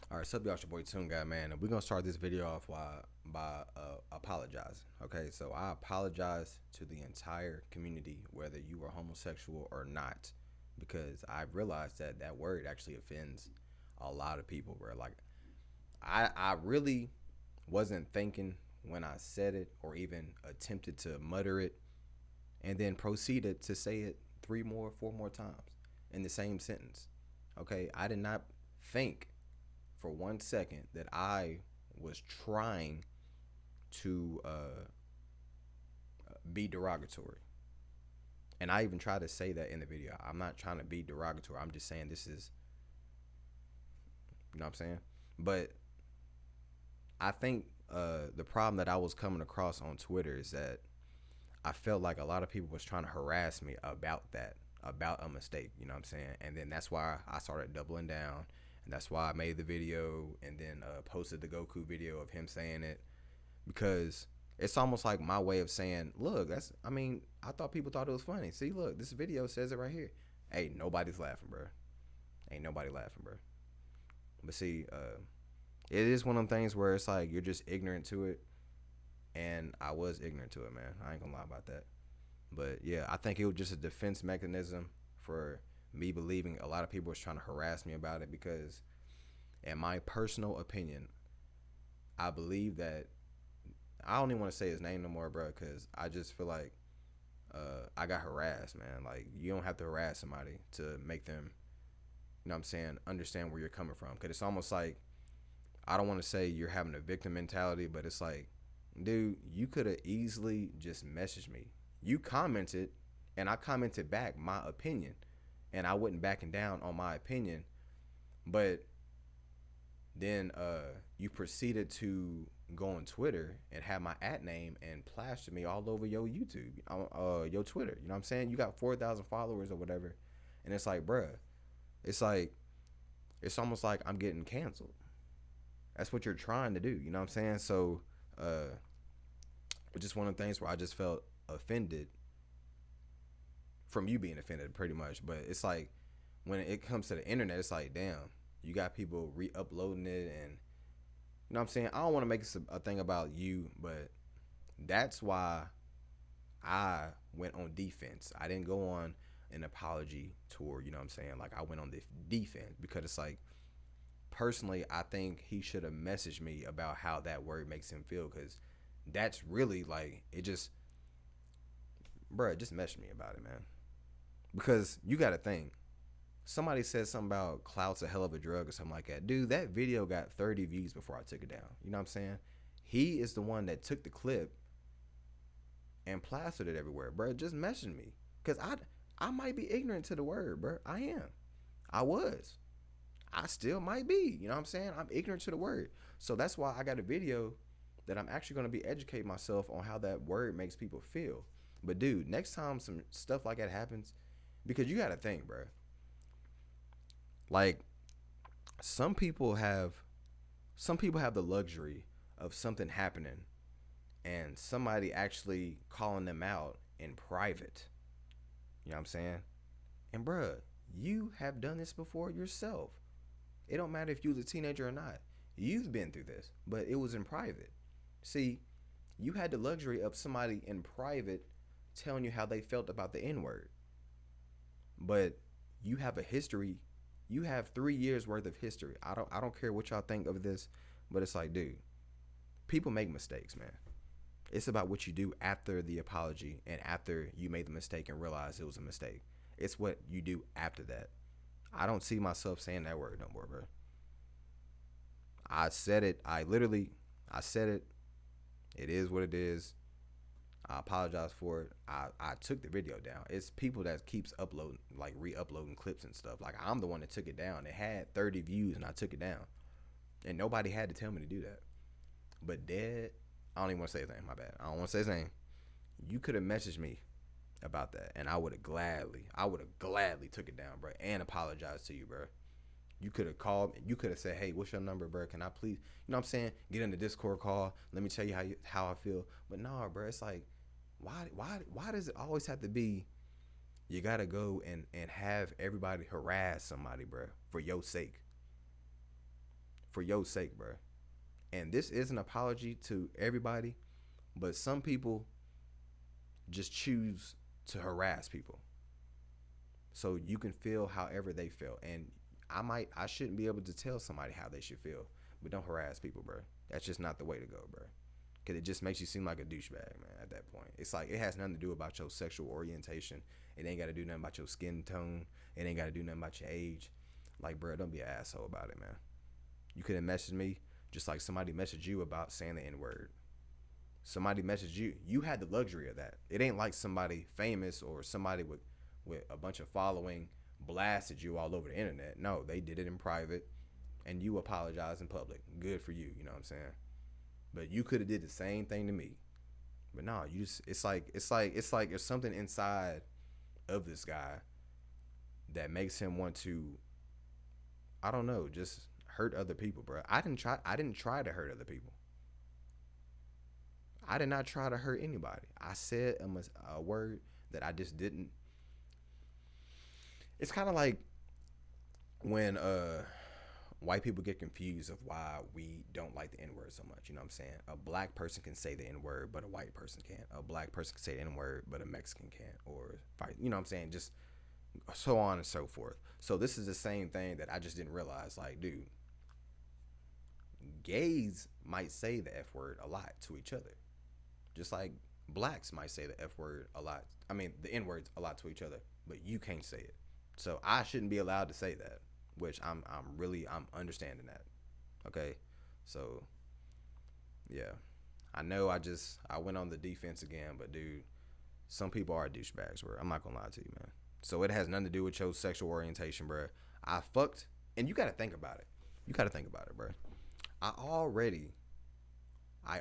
All right, sup, y'all? It's your boy Toon guy, man, and we're gonna start this video off by apologizing. Okay, so I apologize to the entire community, whether you are homosexual or not, because I realized that that word actually offends a lot of people. Bro, like I really wasn't thinking when I said it, or even attempted to mutter it, and then proceeded to say it three more, four more times in the same sentence. Okay, I did not think for 1 second that I was trying to be derogatory. And I even tried to say that in the video. I'm not trying to be derogatory. I'm just saying this is, you know what I'm saying? But I think the problem that I was coming across on Twitter is that I felt like a lot of people was trying to harass me about that, about a mistake, you know what I'm saying? And then that's why I started doubling down. And that's why I made the video and then posted the Goku video of him saying it, because it's almost like my way of saying, look, I mean, I thought people thought it was funny. See, look, this video says it right here. Hey, nobody's laughing, bro. Ain't nobody laughing, bro. But see, it is one of them things where it's like you're just ignorant to it, and I was ignorant to it, man. I ain't gonna lie about that. But yeah, I think it was just a defense mechanism for me believing a lot of people was trying to harass me about it, because in my personal opinion, I believe that I don't even want to say his name no more, bro, because I just feel like I got harassed, man. Like, you don't have to harass somebody to make them, you know what I'm saying, understand where you're coming from. Because it's almost like, I don't want to say you're having a victim mentality, but it's like, dude, you could have easily just messaged me. You commented, and I commented back my opinion, and I wasn't backing down on my opinion. But then you proceeded to go on Twitter and have my at name and plaster me all over your YouTube, your Twitter. You know what I'm saying? You got 4,000 followers or whatever, and it's like, bruh, it's like it's almost like I'm getting canceled. That's what you're trying to do. You know what I'm saying? So it's just one of the things where I just felt offended from you being offended, pretty much. But it's like when it comes to the internet, it's like, damn, you got people re-uploading it, and you know what I'm saying? I don't want to make a thing about you, but that's why I went on defense. I didn't go on an apology tour, you know what I'm saying? Like, I went on the defense because it's like, personally, I think he should have messaged me about how that word makes him feel, because that's really like, it just, bruh, just message me about it, man. Because you got to think, somebody said something about clout's a hell of a drug or something like that. Dude, that video got 30 views before I took it down. You know what I'm saying? He is the one that took the clip and plastered it everywhere, bro. Just message me, cause I might be ignorant to the word, bro. I am. I was. I still might be. You know what I'm saying? I'm ignorant to the word. So that's why I got a video that I'm actually gonna be educating myself on how that word makes people feel. But dude, next time some stuff like that happens, because you gotta think, bro. Like, some people have some people have the luxury of something happening and somebody actually calling them out in private. You know what I'm saying? And bruh, you have done this before yourself. It don't matter if you was a teenager or not. You've been through this, but it was in private. See, you had the luxury of somebody in private telling you how they felt about the N word. But you have a history. You have 3 years worth of history. I don't care what y'all think of this, but it's like, dude, people make mistakes, man. It's about what you do after the apology and after you made the mistake and realized it was a mistake. It's what you do after that. I don't see myself saying that word no more, bro. I said it. I said it. It is what it is. I apologize for it. I took the video down. It's people that keeps uploading, like re-uploading clips and stuff. Like, I'm the one that took it down. It had 30 views and I took it down. And nobody had to tell me to do that. But Dead, I don't even want to say his name. My bad. I don't want to say his name. You could have messaged me about that, and I would have gladly took it down, bro, and apologized to you, bro. You could have called. You could have said, "Hey, what's your number, bro? Can I please, you know what I'm saying? Get in the Discord call. Let me tell you how I feel." But no, bro, it's like, why does it always have to be? You gotta go and have everybody harass somebody, bro, for your sake. for your sake, bro. And this is an apology to everybody, but some people just choose to harass people. So you can feel however they feel. And I shouldn't be able to tell somebody how they should feel, but don't harass people, bro. That's just not the way to go, bro. Because it just makes you seem like a douchebag, man, at that point. It's like, it has nothing to do about your sexual orientation. It ain't got to do nothing about your skin tone. It ain't got to do nothing about your age. Like, bro, don't be an asshole about it, man. You could have messaged me just like somebody messaged you about saying the N-word. Somebody messaged you. You had the luxury of that. It ain't like somebody famous or somebody with a bunch of following blasted you all over the internet. No, they did it in private, and you apologized in public. Good for you, you know what I'm saying? But you could have did the same thing to me. But no, you just it's like there's something inside of this guy that makes him want to, I don't know, just hurt other people, bro. I didn't try to hurt other people. I did not try to hurt anybody. I said a word that I just didn't. It's kind of like when white people get confused of why we don't like the N-word so much. You know what I'm saying? A black person can say the N-word, but a white person can't. A black person can say the N-word, but a Mexican can't. Or, you know what I'm saying? Just so on and so forth. So this is the same thing that I just didn't realize. Like, dude, gays might say the F word a lot to each other. Just like blacks might say the F word a lot. I mean, the N words a lot to each other, but you can't say it. So I shouldn't be allowed to say that, which I'm understanding that. Okay. So yeah, I know I went on the defense again, but dude, some people are douchebags, bro. I'm not gonna lie to you, man. So it has nothing to do with your sexual orientation, bro. I fucked, and you gotta think about it, bro. I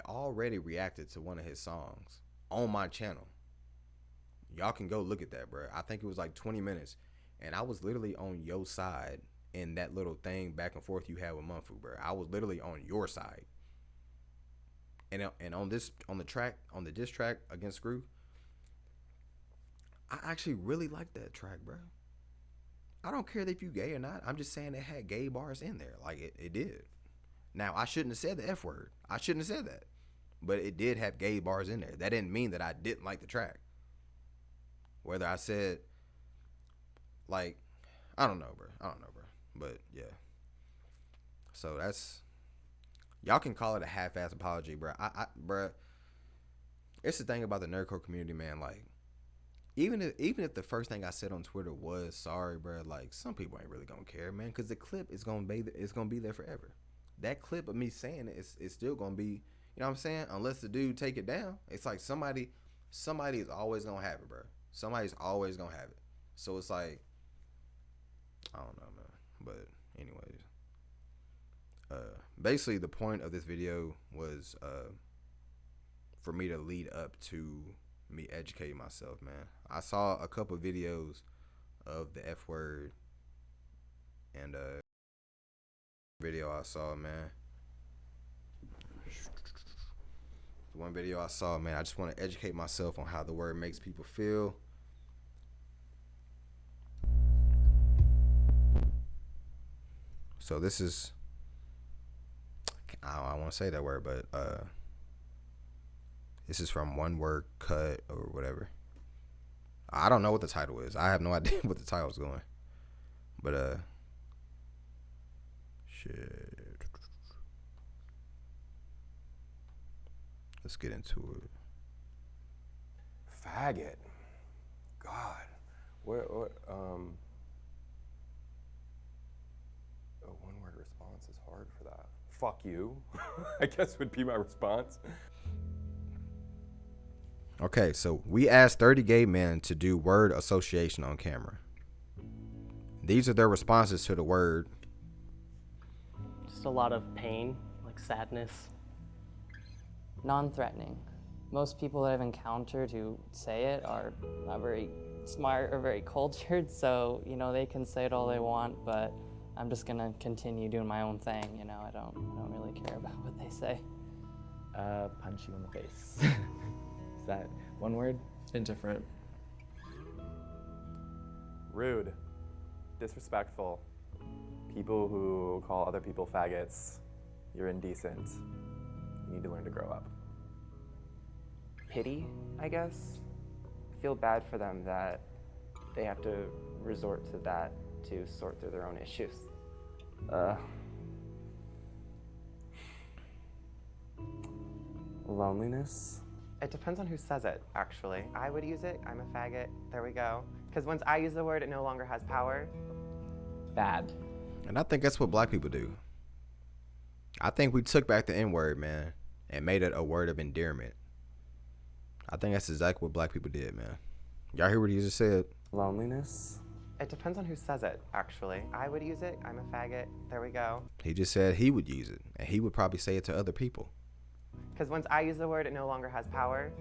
already reacted to one of his songs on my channel. Y'all can go look at that, bro. I think it was like 20 minutes. And I was literally on your side in that little thing back and forth you had with Munfu, bro. I was literally on your side. And on the diss track against Screw, I actually really like that track, bro. I don't care if you gay or not. I'm just saying it had gay bars in there. Like, it did. Now, I shouldn't have said the F word. I shouldn't have said that. But it did have gay bars in there. That didn't mean that I didn't like the track. Whether I said, like, I don't know, bro. But, yeah. So, that's... Y'all can call it a half-ass apology, bro. Bro, it's the thing about the nerdcore community, man. Like, even if the first thing I said on Twitter was sorry, bro, like, some people ain't really gonna care, man. Because the clip is gonna be there forever. That clip of me saying it is still gonna be, you know what I'm saying? Unless the dude take it down, it's like somebody is always gonna have it, bro. Somebody's always gonna have it. So it's like, I don't know, man. But anyways, basically the point of this video was for me to lead up to me educating myself, man. I saw a couple videos of the F word, and video I saw, man. The one video I saw, man, I just want to educate myself on how the word makes people feel. So this is, I don't want to say that word, but this is from One Word Cut or whatever. I don't know what the title is. I have no idea what the title is going. But shit. Let's get into it. Faggot. God. What a one-word response is hard for that. Fuck you, I guess would be my response. Okay, so we asked 30 gay men to do word association on camera. These are their responses to the word. Just a lot of pain, like sadness. Non-threatening. Most people that I've encountered who say it are not very smart or very cultured, so, you know, they can say it all they want, but I'm just gonna continue doing my own thing, you know, I don't really care about what they say. Punch you in the face. Is that one word? Indifferent. Rude. Disrespectful. People who call other people faggots. You're indecent. You need to learn to grow up. Pity, I guess. I feel bad for them that they have to resort to that to sort through their own issues. Loneliness? It depends on who says it, actually. I would use it. I'm a faggot. There we go. Because once I use the word, it no longer has power. Bad. And I think that's what black people do. I think we took back the N-word, man, and made it a word of endearment. I think that's exactly what black people did, man. Y'all hear what he just said? Loneliness? It depends on who says it, actually. I would use it. I'm a faggot. There we go. He just said he would use it, and he would probably say it to other people. Because once I use the word, it no longer has power.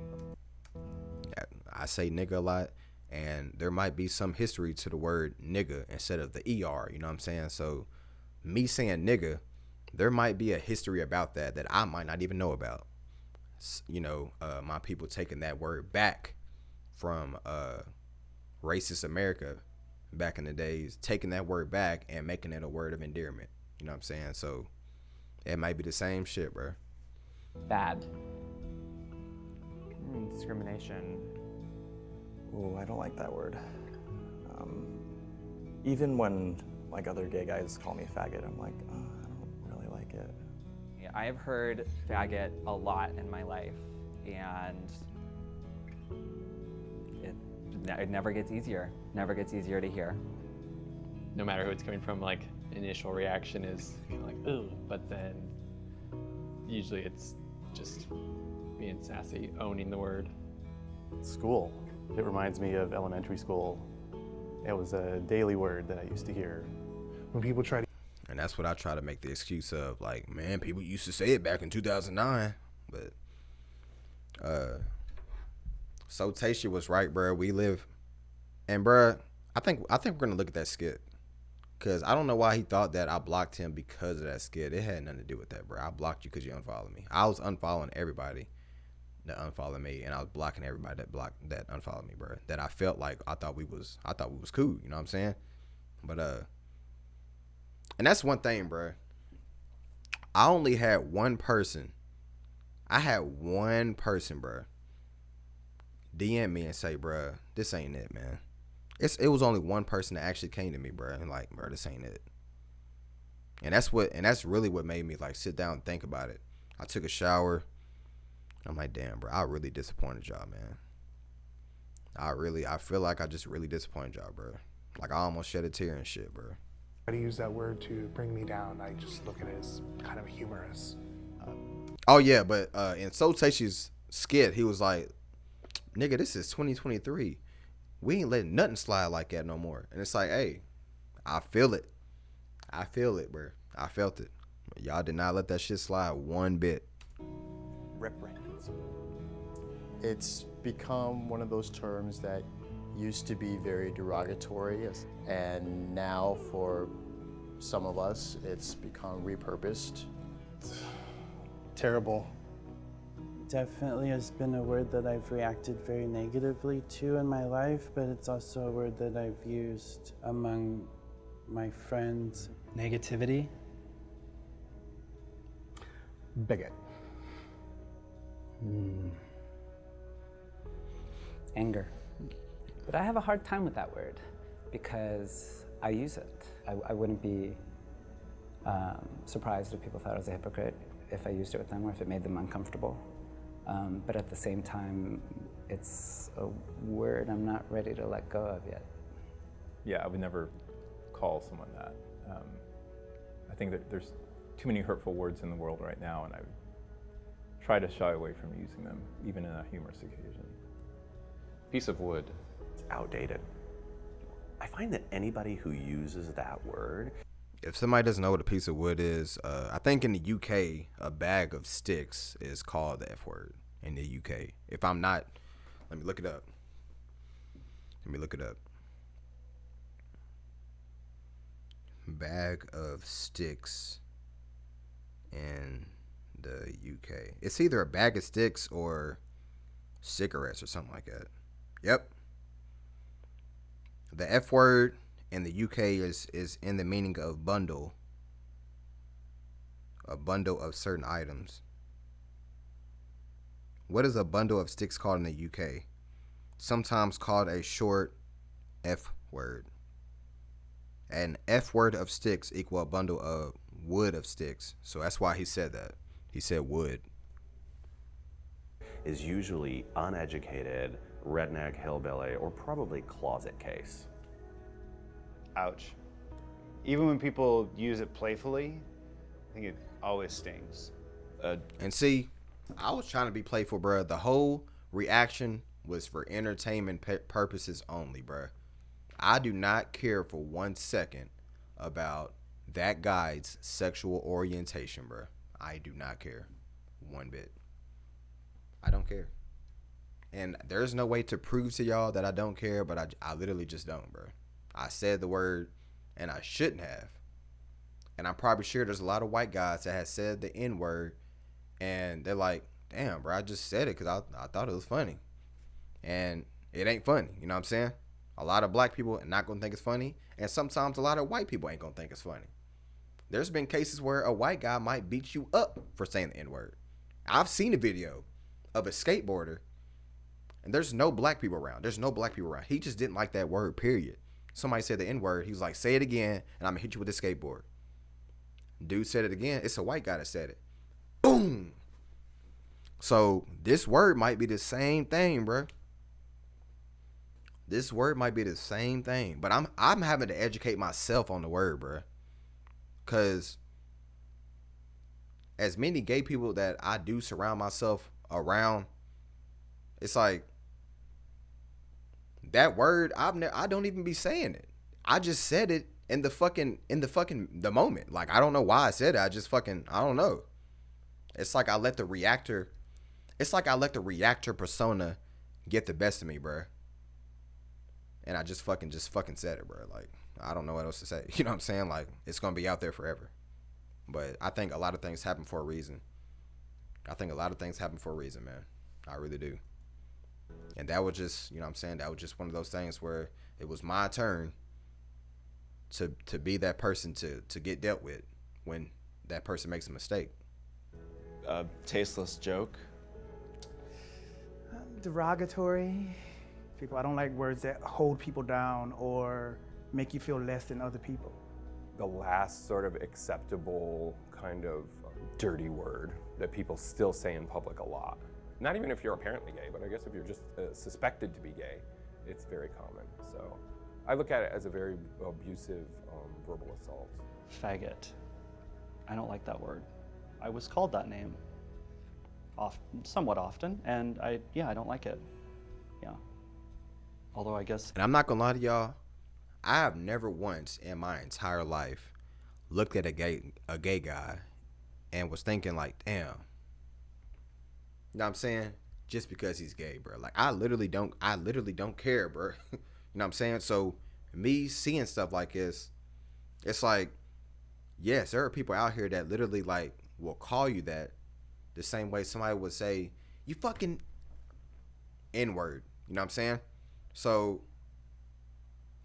I say nigga a lot, and there might be some history to the word nigga instead of the ER, you know what I'm saying? So me saying nigga, there might be a history about that I might not even know about. You know, my people taking that word back from racist America back in the days, taking that word back and making it a word of endearment. You know what I'm saying? So it might be the same shit, bro. Bad. Discrimination. Ooh, I don't like that word. Even when like other gay guys call me faggot, I'm like, oh, I don't really like it. I have heard faggot a lot in my life, and it never gets easier. Never gets easier to hear. No matter who it's coming from, like, initial reaction is kind of like, ooh, but then usually it's just being sassy, owning the word. School. It reminds me of elementary school. It was a daily word that I used to hear. When people try to... And that's what I try to make the excuse of, like, man, people used to say it back in 2009. But So Tasha was right, bro. We live, and bro, I think we're gonna look at that skit, cause I don't know why he thought that I blocked him because of that skit. It had nothing to do with that, bro. I blocked you because you unfollowed me. I was unfollowing everybody that unfollowed me, and I was blocking everybody that unfollowed me, bro. That I felt like I thought we was cool. You know what I'm saying? But and that's one thing, bro. I only had one person. I had one person, bro, DM me and say, bro, this ain't it, man. It was only one person that actually came to me, bro, and like, bro, this ain't it. And that's really what made me like sit down and think about it. I took a shower. I'm like, damn, bro, I really disappointed y'all, man. I feel like I just really disappointed y'all, bro. Like I almost shed a tear and shit, bro. to use that word to bring me down. I just look at it as kind of humorous. Oh yeah, but in So Tashi's skit, he was like, nigga, this is 2023. We ain't letting nothing slide like that no more. And it's like, hey, I feel it. I feel it, bro. I felt it. Y'all did not let that shit slide one bit. Reprimand. It's become one of those terms that used to be very derogatory, and now for some of us, it's become repurposed. Terrible. Definitely has been a word that I've reacted very negatively to in my life, but it's also a word that I've used among my friends. Negativity. Bigot. Anger. But I have a hard time with that word because I use it. I wouldn't be surprised if people thought I was a hypocrite if I used it with them or if it made them uncomfortable. But at the same time, it's a word I'm not ready to let go of yet. Yeah, I would never call someone that. I think that there's too many hurtful words in the world right now, and I would try to shy away from using them, even in a humorous occasion. Piece of wood. It's outdated. I find that anybody who uses that word. If somebody doesn't know what a piece of wood is, I think in the UK, a bag of sticks is called the F word in the UK. If I'm not, let me look it up. Bag of sticks in the UK. It's either a bag of sticks or cigarettes or something like that. Yep. The F word in the UK is in the meaning of bundle a bundle of certain items. What is a bundle of sticks called in the UK? Sometimes called a short F word. An F word of sticks equal a bundle of wood of sticks. So that's why he said that. He said wood. Is usually uneducated, redneck, hillbilly, or probably closet case. Ouch. Even when people use it playfully, I think it always stings. And see, I was trying to be playful, bro. The whole reaction was for entertainment purposes only, bro. I do not care for 1 second about that guy's sexual orientation, bro. I do not care one bit. I don't care. And there's no way to prove to y'all that I don't care, but I literally just don't, bro. I said the word, and I shouldn't have. And I'm probably sure there's a lot of white guys that have said the N-word, and they're like, damn, bro, I just said it because I thought it was funny. And it ain't funny, you know what I'm saying? A lot of black people are not going to think it's funny, and sometimes a lot of white people ain't going to think it's funny. There's been cases where a white guy might beat you up for saying the N-word. I've seen a video of a skateboarder, and there's no black people around. There's no black people around. He just didn't like that word, period. Somebody said the N-word. He was like, say it again, and I'm going to hit you with a skateboard. Dude said it again. It's a white guy that said it. Boom. So this word might be the same thing, bro. This word might be the same thing. But I'm having to educate myself on the word, bro. Because as many gay people that I do surround myself around, it's like that word I don't even be saying it. I just said it in the moment. Like, I don't know why I said it. I don't know. It's like I let the reactor persona get the best of me, bro. And I just fucking said it, bro. Like, I don't know what else to say. You know what I'm saying? Like, it's gonna be out there forever. But I think a lot of things happen for a reason. Man. I really do. And that was just, you know what I'm saying? That was just one of those things where it was my turn to be that person to get dealt with when that person makes a mistake. Tasteless joke. Derogatory. I don't like words that hold people down or make you feel less than other people. The last sort of acceptable kind of dirty word that people still say in public a lot. Not even if you're apparently gay, but I guess if you're just suspected to be gay, it's very common. So I look at it as a very abusive verbal assault. Faggot. I don't like that word. I was called that name somewhat often, and I don't like it. Yeah. Although I guess. And I'm not gonna lie to y'all, I have never once in my entire life looked at a gay guy and was thinking like, damn. You know what I'm saying? Just because he's gay, bro. Like, I literally don't care, bro. You know what I'm saying? So me seeing stuff like this, it's like, yes, there are people out here that literally like will call you that the same way somebody would say, you fucking N-word. You know what I'm saying? So,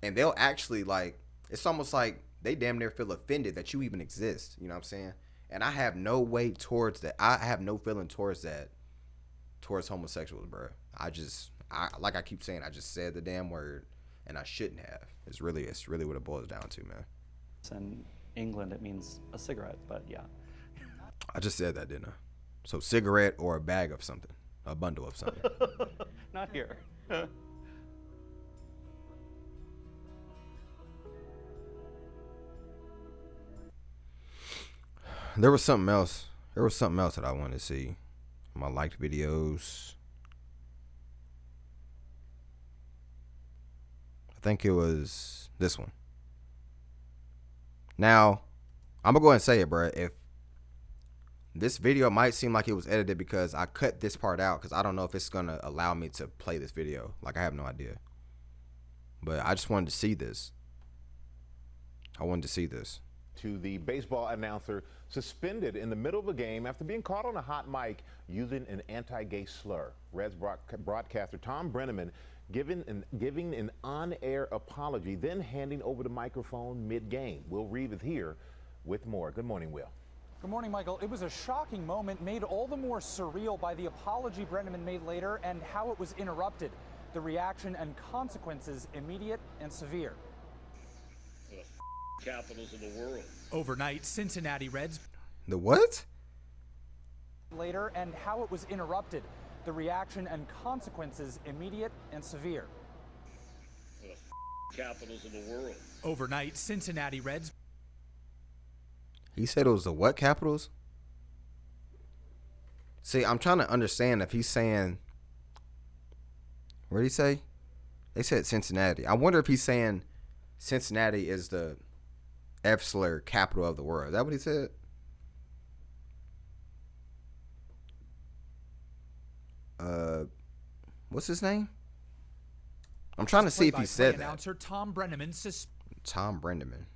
and they'll actually like, it's almost like they damn near feel offended that you even exist. You know what I'm saying? And I have no way towards that. I have no feeling towards that, towards homosexuals, bro. Like I keep saying, I just said the damn word and I shouldn't have. It's really what it boils down to, man. In England, it means a cigarette, but yeah. I just said that, didn't I? So cigarette or a bag of something, a bundle of something. Not here. There was something else that I wanted to see. My liked videos. I think it was this one. Now, I'm gonna go ahead and say it, bro. If this video might seem like it was edited because I cut this part out because I don't know if it's gonna allow me to play this video. Like, I have no idea. But I just wanted to see this. To the baseball announcer suspended in the middle of a game after being caught on a hot mic using an anti-gay slur. Reds broadcaster Tom Brenneman giving an on-air apology, then handing over the microphone mid-game. Will Reeve is here with more. Good morning, Will. Good morning, Michael. It was a shocking moment made all the more surreal by the apology Brenneman made later and how it was interrupted. The reaction and consequences immediate and severe. The capitals of the world. Overnight, Cincinnati Reds. The what? Later and how it was interrupted. The reaction and consequences immediate and severe. The capitals of the world. Overnight, Cincinnati Reds. He said it was the what capitals? See, I'm trying to understand if he's saying, what did he say? They said Cincinnati. I wonder if he's saying Cincinnati is the Slur capital of the world. Is that what he said? What's his name? I'm trying to see if he said that. Announcer Tom Brenneman. Tom Brenneman.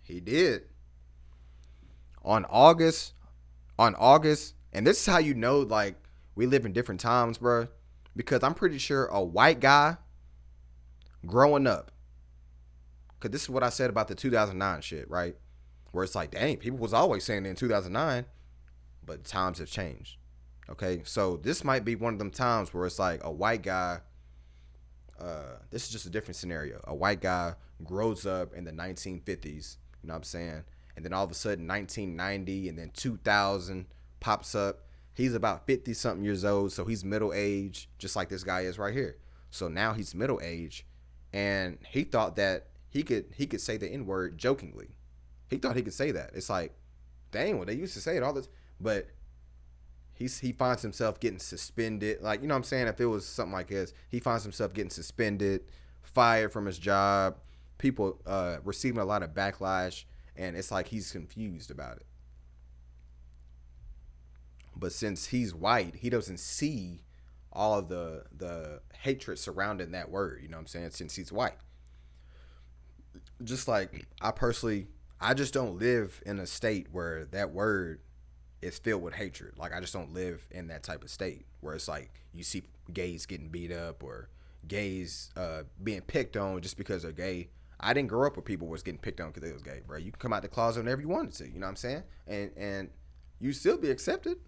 He did. On August, and this is how you know, like, we live in different times, bro. Because I'm pretty sure a white guy growing up, because this is what I said about the 2009 shit, right? Where it's like, dang, people was always saying it in 2009, but times have changed. Okay, so this might be one of them times where it's like a white guy, this is just a different scenario. A white guy grows up in the 1950s, you know what I'm saying? And then all of a sudden 1990 and then 2000 pops up. He's about 50 something years old, so he's middle age, just like this guy is right here. So now he's middle age, and he thought that he could say the N-word jokingly. He thought he could say that. It's like, dang, well, they used to say it all this, but he finds himself getting suspended. Like, you know what I'm saying? If it was something like this, he finds himself getting suspended, fired from his job, people receiving a lot of backlash, and it's like he's confused about it. But since he's white, he doesn't see all of the hatred surrounding that word, you know what I'm saying, since he's white. Just like I just don't live in a state where that word is filled with hatred. Like, I just don't live in that type of state where it's like you see gays getting beat up or gays being picked on just because they're gay. I didn't grow up where people was getting picked on because they was gay, bro. You can come out the closet whenever you wanted to, you know what I'm saying? And you still be accepted.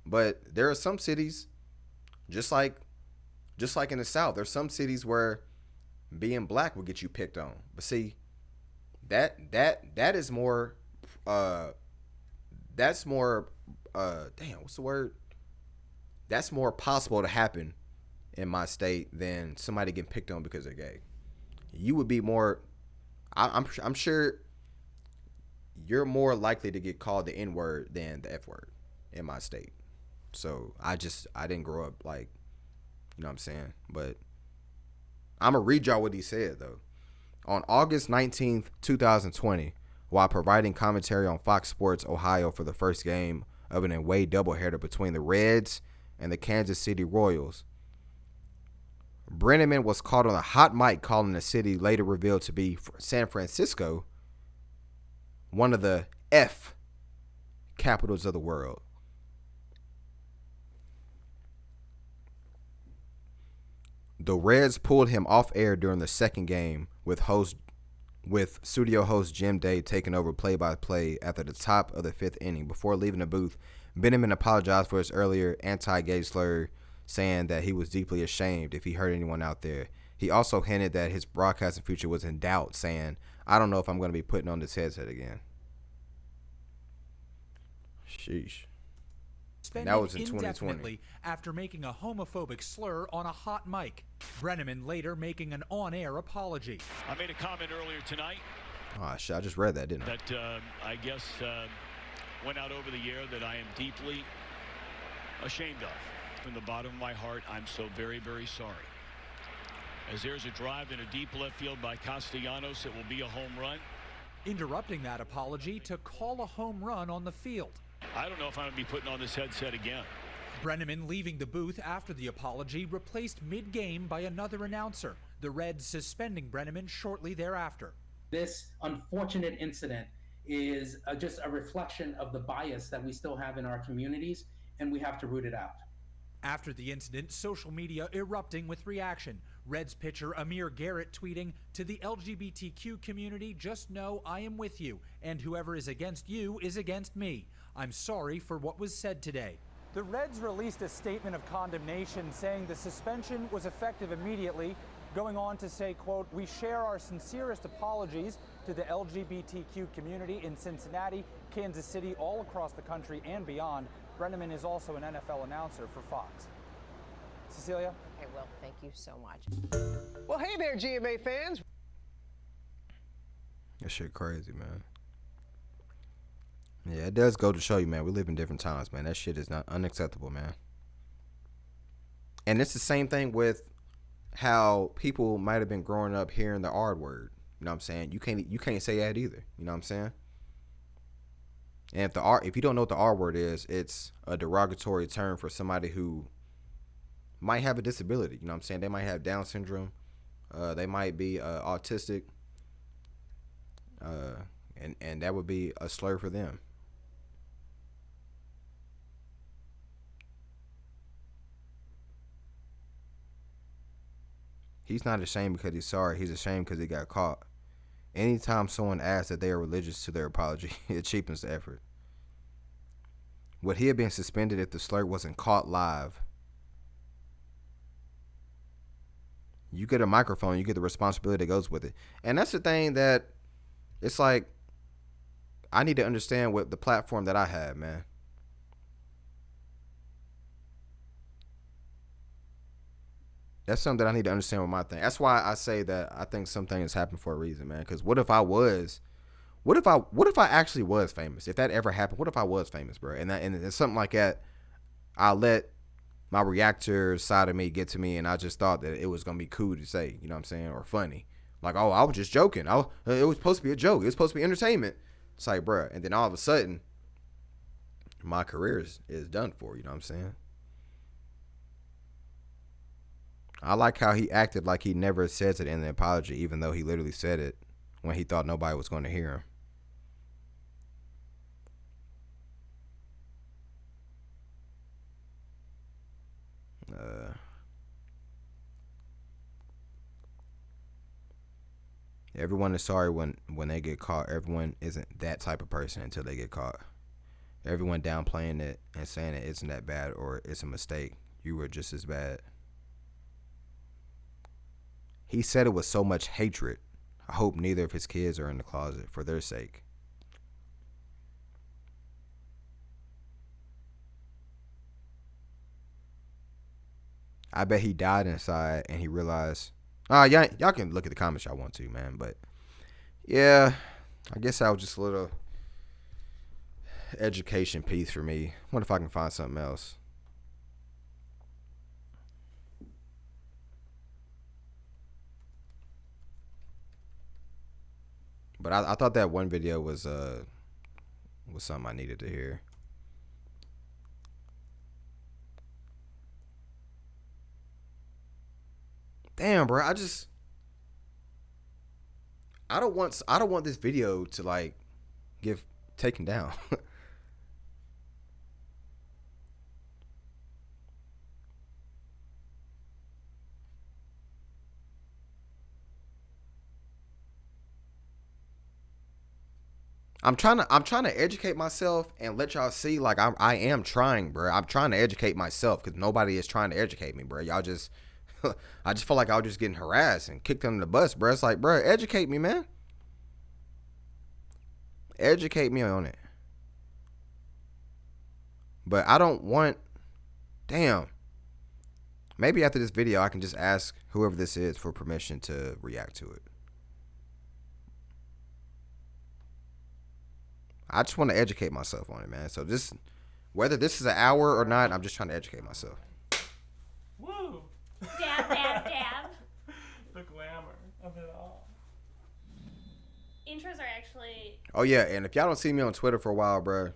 But there are some cities, just like in the South, there's some cities where being black will get you picked on. But see, that is more that's more what's the word? That's more possible to happen in my state than somebody getting picked on because they're gay. You would be more, I'm sure you're more likely to get called the N-word than the F-word in my state. So I didn't grow up like, you know what I'm saying? But I'm going to read y'all what he said, though. On August 19th, 2020, while providing commentary on Fox Sports Ohio for the first game of an away doubleheader between the Reds and the Kansas City Royals, Brenneman was caught on a hot mic calling the city later revealed to be San Francisco one of the F capitals of the world. The Reds pulled him off air during the second game with studio host Jim Day taking over play-by-play after the top of the fifth inning. Before leaving the booth, Brenneman apologized for his earlier anti-gay slur, saying that he was deeply ashamed if he hurt anyone out there. He also hinted that his broadcasting future was in doubt, saying, "I don't know if I'm going to be putting on this headset again." Sheesh. And that was in 2020. After making a homophobic slur on a hot mic. Brenneman later making an on-air apology. I made a comment earlier tonight. Oh, shit, I just read that, didn't I? That I guess went out over the air that I am deeply ashamed of. From the bottom of my heart, I'm so very, very sorry. As there's a drive in a deep left field by Castellanos, it will be a home run. Interrupting that apology to call a home run on the field. I don't know if I'm going to be putting on this headset again. Brenneman leaving the booth after the apology, replaced mid-game by another announcer. The Reds suspending Brenneman shortly thereafter. This unfortunate incident is just a reflection of the bias that we still have in our communities, and we have to root it out. After the incident, social media erupting with reaction. Reds pitcher Amir Garrett tweeting, "To the LGBTQ community, just know I am with you, and whoever is against you is against me. I'm sorry for what was said today." The Reds released a statement of condemnation saying the suspension was effective immediately, going on to say, quote, "We share our sincerest apologies to the LGBTQ community in Cincinnati, Kansas City, all across the country and beyond." Brenneman is also an NFL announcer for Fox. Cecilia? Okay, well, thank you so much. Well, hey there, GMA fans. That shit crazy, man. Yeah, it does go to show you, man, we live in different times, man. That shit is not unacceptable, man. And it's the same thing with how people might have been growing up hearing the R word. You know what I'm saying? You can't say that either. You know what I'm saying? And if you don't know what the R word is, it's a derogatory term for somebody who might have a disability. You know what I'm saying? They might have Down syndrome. They might be autistic. And that would be a slur for them. He's not ashamed because he's sorry. He's ashamed because he got caught. Anytime someone asks that they are religious to their apology, it cheapens the effort. Would he have been suspended if the slur wasn't caught live? You get a microphone, you get the responsibility that goes with it. And that's the thing that it's like, I need to understand what the platform that I have, man. That's something that I need to understand with my thing. That's why I say that I think some things happen for a reason, man. Because what if I actually was famous? If that ever happened, what if I was famous, bro? And it's something like that. I let my reactor side of me get to me, and I just thought that it was gonna be cool to say, you know what I'm saying, or funny. Like, oh, I was just joking. It was supposed to be a joke. It was supposed to be entertainment. It's like, bro. And then all of a sudden, my career is done for. You know what I'm saying? I like how he acted like he never says it in the apology, even though he literally said it when he thought nobody was going to hear him. Everyone is sorry when they get caught. Everyone isn't that type of person until they get caught. Everyone downplaying it and saying it isn't that bad or it's a mistake. You were just as bad. He said it with so much hatred. I hope neither of his kids are in the closet for their sake. I bet he died inside and he realized, y'all can look at the comments y'all want to, man. But yeah, I guess that was just a little education piece for me. Wonder if I can find something else. But I thought that one video was something I needed to hear. Damn, bro, I don't want this video to like get taken down. I'm trying to educate myself and let y'all see, like, I am trying, bro. I'm trying to educate myself because nobody is trying to educate me, bro. Y'all just, I just feel like I was just getting harassed and kicked under the bus, bro. It's like, bro, educate me, man. Educate me on it. But I don't want, damn. Maybe after this video, I can just ask whoever this is for permission to react to it. I just want to educate myself on it, man. So this, whether this is an hour or not, I'm just trying to educate myself. Woo! Dab, dab, dab. The glamour of it all. Intros are actually... Oh, yeah, and if y'all don't see me on Twitter for a while, bro,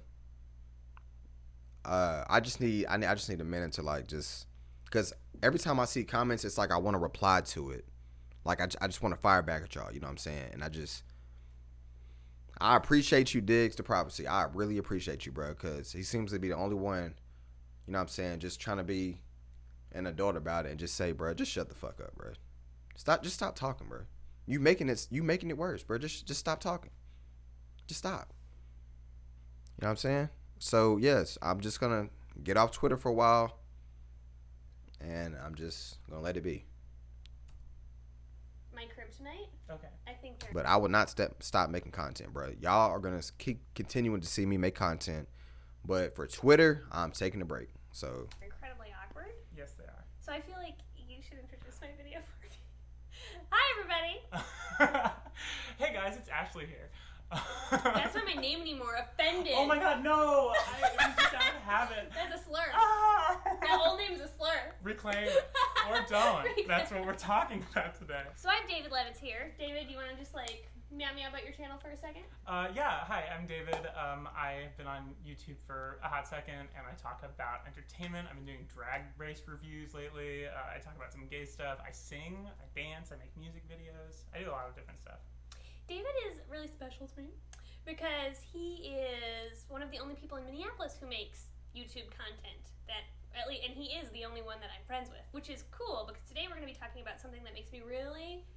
I just need a minute to, like, just... Because every time I see comments, it's like I want to reply to it. Like, I just want to fire back at y'all, you know what I'm saying? And I appreciate you, Diggs, to prophecy. I really appreciate you, bro, because he seems to be the only one, you know what I'm saying, just trying to be an adult about it and just say, bro, just shut the fuck up, bro. Just stop talking, bro. You making it worse, bro. Just stop talking. Just stop. You know what I'm saying? So yes, I'm just gonna get off Twitter for a while, and I'm just gonna let it be. My kryptonite? Okay. I think they're... But I would not stop making content, bro. Y'all are gonna keep continuing to see me make content, but for Twitter, I'm taking a break. So incredibly awkward. Yes, they are. So I feel like you should introduce my video for me. Hi, everybody. Hey guys, it's Ashley here. That's not my name anymore. Offended. Oh my god, no! It was just out of habit. That's a slur. That old name is a slur. Reclaim it. Or don't. That's what we're talking about today. So I have David Levitz here. David, you want to just like meow about your channel for a second? Yeah, hi, I'm David. I've been on YouTube for a hot second, and I talk about entertainment. I've been doing drag race reviews lately. I talk about some gay stuff. I sing, I dance, I make music videos. I do a lot of different stuff. David is really special to me because he is one of the only people in Minneapolis who makes YouTube content and he is the only one that I'm friends with, which is cool because today we're going to be talking about something that makes me really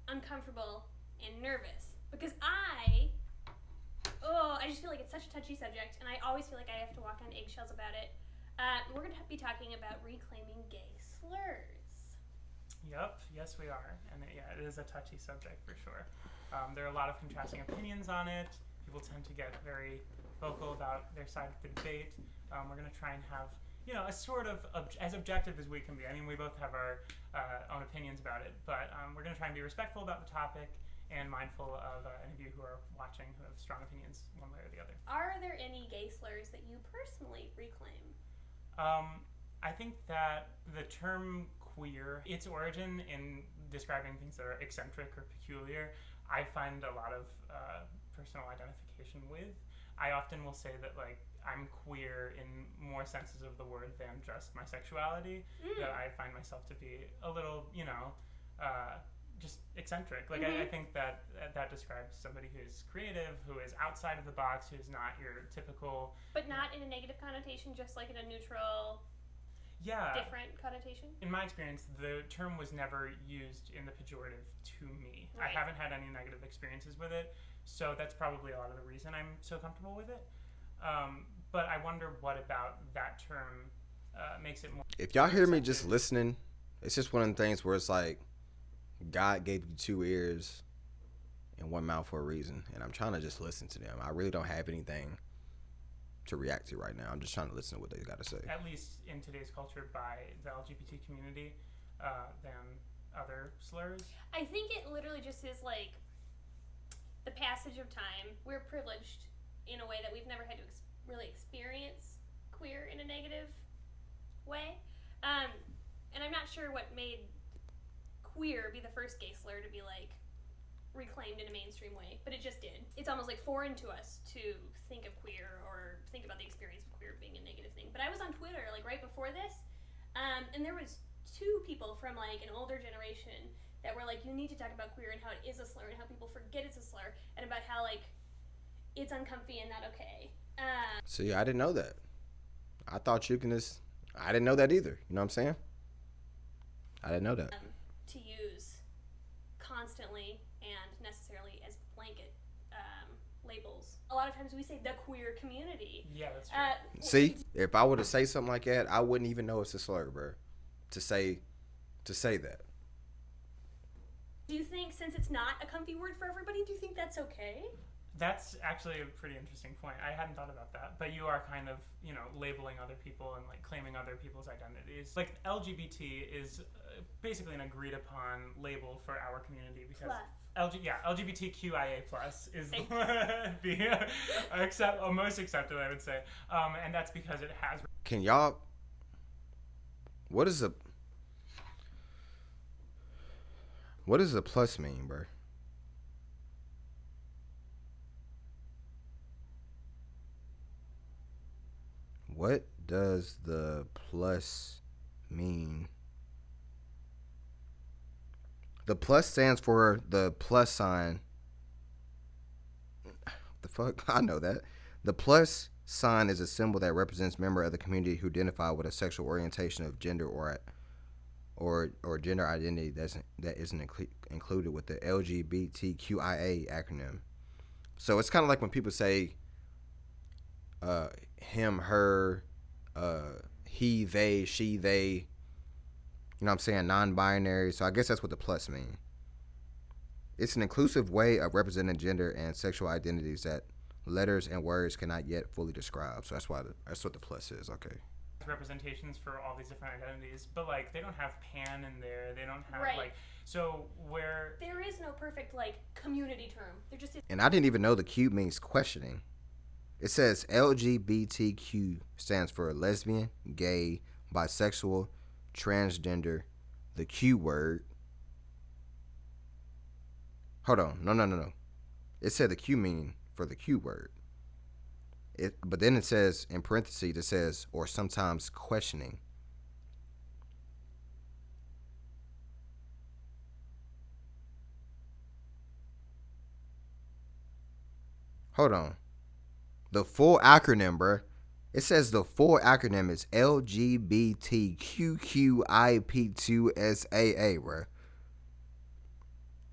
uncomfortable and nervous because I just feel like it's such a touchy subject and I always feel like I have to walk on eggshells about it. We're going to be talking about reclaiming gay slurs. Yep, yes we are. And it is a touchy subject for sure. There are a lot of contrasting opinions on it. People tend to get very vocal about their side of the debate. We're going to try and have, a sort of as objective as we can be. I mean, we both have our own opinions about it, but we're going to try and be respectful about the topic and mindful of any of you who are watching who have strong opinions one way or the other. Are there any gay slurs that you personally reclaim? I think that the term queer, its origin in describing things that are eccentric or peculiar, I find a lot of personal identification with. I often will say that I'm queer in more senses of the word than just my sexuality, that I find myself to be a little, just eccentric. I think that describes somebody who's creative, who is outside of the box, who's not your typical... But not in a negative connotation, just like in a neutral... different connotation? In my experience, the term was never used in the pejorative to me. Right. I haven't had any negative experiences with it, so that's probably a lot of the reason I'm so comfortable with it. But I wonder what about that term makes it more... If y'all hear me just listening, it's just one of the things where it's like, God gave you 2 ears and 1 mouth for a reason, and I'm trying to just listen to them. I really don't have anything to react to right now. I'm just trying to listen to what they got to say. At least in today's culture by the LGBT community than other slurs. I think it literally just is like the passage of time. We're privileged in a way that we've never had to really experience queer in a negative way. And I'm not sure what made queer be the first gay slur to be reclaimed in a mainstream way, but it just did. It's almost foreign to us to think of queer or think about the experience of queer being a negative thing. But I was on Twitter right before this, and there was 2 people from an older generation that were you need to talk about queer and how it is a slur and how people forget it's a slur and about how it's uncomfy and not okay. See, I didn't know that. I thought you can just... I didn't know that either. You know what I'm saying? I didn't know that. To use constantly and necessarily as blanket labels. A lot of times we say the queer community. Yeah, that's true. See, if I were to say something like that, I wouldn't even know it's a slur, bro. To say that. Do you think, since it's not a comfy word for everybody, do you think that's okay? That's actually a pretty interesting point. I hadn't thought about that. But you are kind of, labeling other people and claiming other people's identities. LGBT is basically an agreed upon label for our community because LGBTQIA+ is the most accepted, I would say. And that's because it has... Can y'all... What does a plus mean, bro? What does the plus mean? The plus stands for the plus sign fuck? I know that. The plus sign is a symbol that represents member of the community who identify with a sexual orientation of gender or gender identity that isn't included with the LGBTQIA acronym. So it's kind of like when people say him, her, he, they, she, they. You know what I'm saying? Non-binary. So I guess that's what the plus mean. It's an inclusive way of representing gender and sexual identities that letters and words cannot yet fully describe. So that's what the plus is. Okay. Representations for all these different identities, but like they don't have pan in there. They don't have Right. like so where There is no perfect like community term. There just is. And I didn't even know the Q means questioning. It says LGBTQ stands for lesbian, gay, bisexual, transgender, the Q word. Hold on. No. It said the Q meaning for the Q word. But then it says, in parentheses, it says, or sometimes questioning. Hold on. The full acronym, bruh. It says the full acronym is LGBTQQIP2SAA, bruh.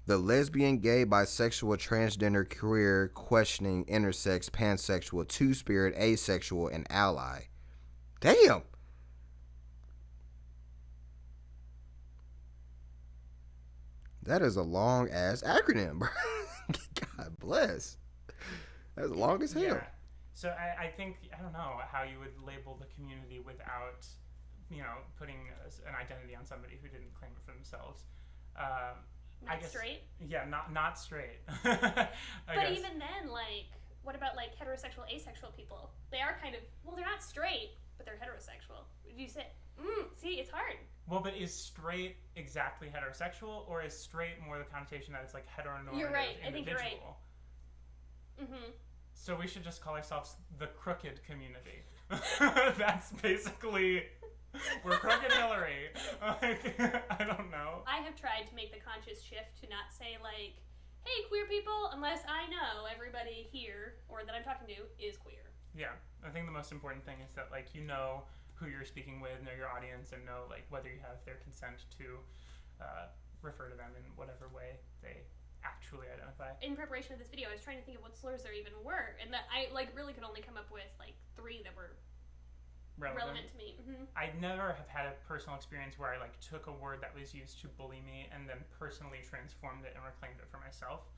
The lesbian, gay, bisexual, transgender, queer, questioning, intersex, pansexual, two-spirit, asexual, and ally. Damn. That is a long-ass acronym, bro. God bless. That's long as hell. Yeah. So I think I don't know how you would label the community without, putting an identity on somebody who didn't claim it for themselves. Not straight? Yeah, not straight. But even then, like, what about like heterosexual, asexual people? They are kind of, well, they're not straight, but they're heterosexual. Would you say, see, it's hard. Well, but is straight exactly heterosexual, or is straight more the connotation that it's like heteronormative You're right. individual? I think you're right. Mm-hmm. So we should just call ourselves the crooked community. That's basically... We're crooked Hillary. Like, I don't know. I have tried to make the conscious shift to not say like, hey, queer people, unless I know everybody here or that I'm talking to is queer. Yeah, I think the most important thing is that like you know who you're speaking with, know your audience, and know like whether you have their consent to refer to them in whatever way they actually identify. In preparation of this video, I was trying to think of what slurs there even were, and that I like really could only come up with like 3 that were relevant to me. Mm-hmm. I never have had a personal experience where I like took a word that was used to bully me and then personally transformed it and reclaimed it for myself.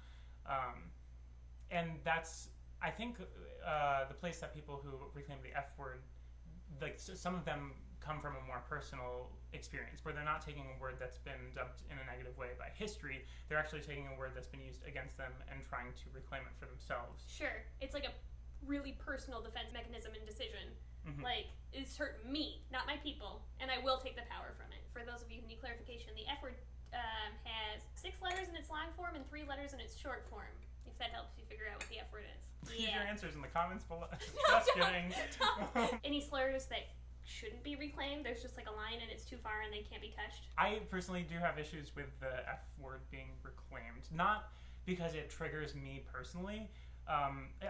And that's, I think, the place that people who reclaim the F word, like some of them come from a more personal experience where they're not taking a word that's been dubbed in a negative way by history. They're actually taking a word that's been used against them and trying to reclaim it for themselves. Sure. It's like a really personal defense mechanism and decision. Mm-hmm. Like, it's hurt me, not my people, and I will take the power from it. For those of you who need clarification, the F word has 6 letters in its long form and 3 letters in its short form, if that helps you figure out what the F word is. Leave your answers in the comments below. Just kidding. Any slurs that shouldn't be reclaimed, there's just like a line and it's too far and they can't be touched? I personally do have issues with the F word being reclaimed. Not because it triggers me personally,